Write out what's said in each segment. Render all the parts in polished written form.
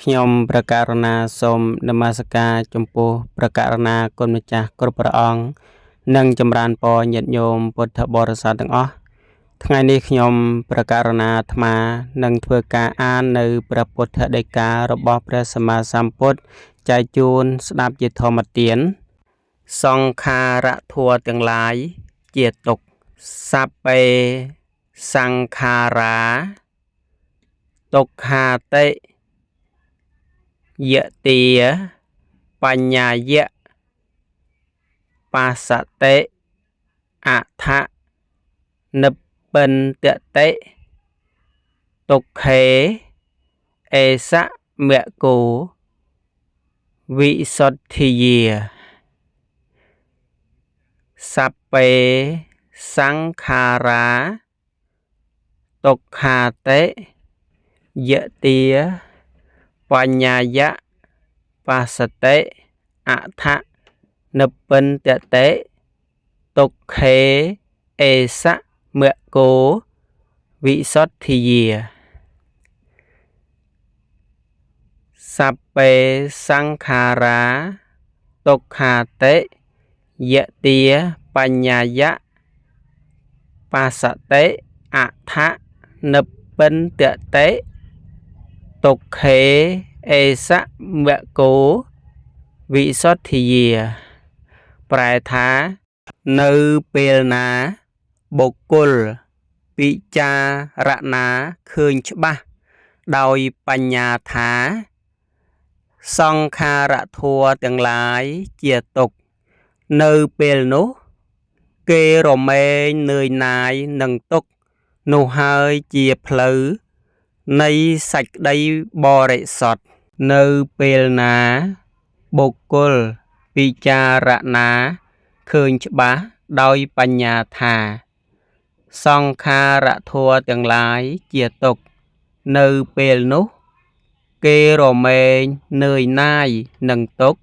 ខ្ញុំប្រកាសណាសូមនមស្ការចំពោះប្រកាសណាគុណម្ចាស់គ្រប់ព្រះអង្គនិងចម្រើនពរញាតិញោមពុទ្ធបរិស័ទទាំងអស់ថ្ងៃនេះខ្ញុំប្រកាសណាអាត្មានឹងធ្វើការអាននៅព្រះពុទ្ធដីការបស់ព្រះសម្មាសម្ពុទ្ធចែកជូនស្ដាប់ជាធម្មទានសង្ខារធัวទាំងឡាយជាទុក្ខសัพពេសង្ខារាទុក្ខាតិយតិបញ្ញយៈបាសតិអថនិព្វិនតតិទុក្ខេអេសមកោវិសុទ្ធាយាសัพពេសង្ខារាទុក្ខាតិយតិបញ្ញយៈបាសតិអថនិព្វិនតតិទុក្ខេអេសមកោវិសុទ្ធាយាសัพពេសង្ខារាទុក្ខាតិយតិបញ្ញយៈបាសតិអថនិព្វិនតតិទុក្ខេអេសមកោវិសុទ្ធាយាប្រែថានៅពេលណាបុគ្គលពិចារណាឃើញច្បាស់ដោយបញ្ញាថាសង្ខារធัวទាំងឡាយជាទុក្ខនៅពេលនោះគេរមែងនឿយណាយនឹងទុក្ខនោះហើយជាផ្លូវនៃសេចក្តីបរិសុទ្ធនៅពេលណាបុគ្គលពិចារណាឃើញច្បាស់ដោយបញ្ញាថាសង្ខារធัวទាំងឡាយជាទុក្ខនៅពេលនោះគេរមែងនឿយណាយនឹងទុក្ខ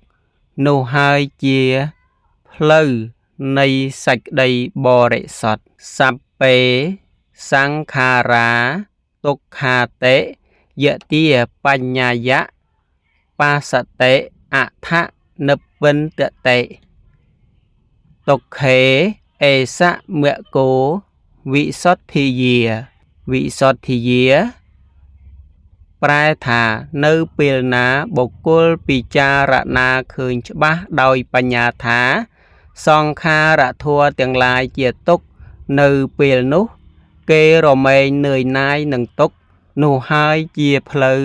នោះហើយជាផ្លូវនៃសេចក្តីបរិសុទ្ធសัพពេសង្ខារាទុក្ខាតិយតិបញ្ញយៈបាសតិអថនិព្វិនតតិទុក្ខេអេសមកោវិសុទ្ធាយាវិសុទ្ធាយាប្រែថានៅពេលណាបុគ្គលពិចារណាឃើញច្បាស់ដោយបញ្ញាថាសង្ខារធัวទាំងឡាយជាទុក្ខនៅពេលនោះគេរមែងនឿយណាយនឹងទុក្ខនោះហើយជាផ្លូវ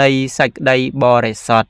នៃសេចក្តីបរិសុទ្ធ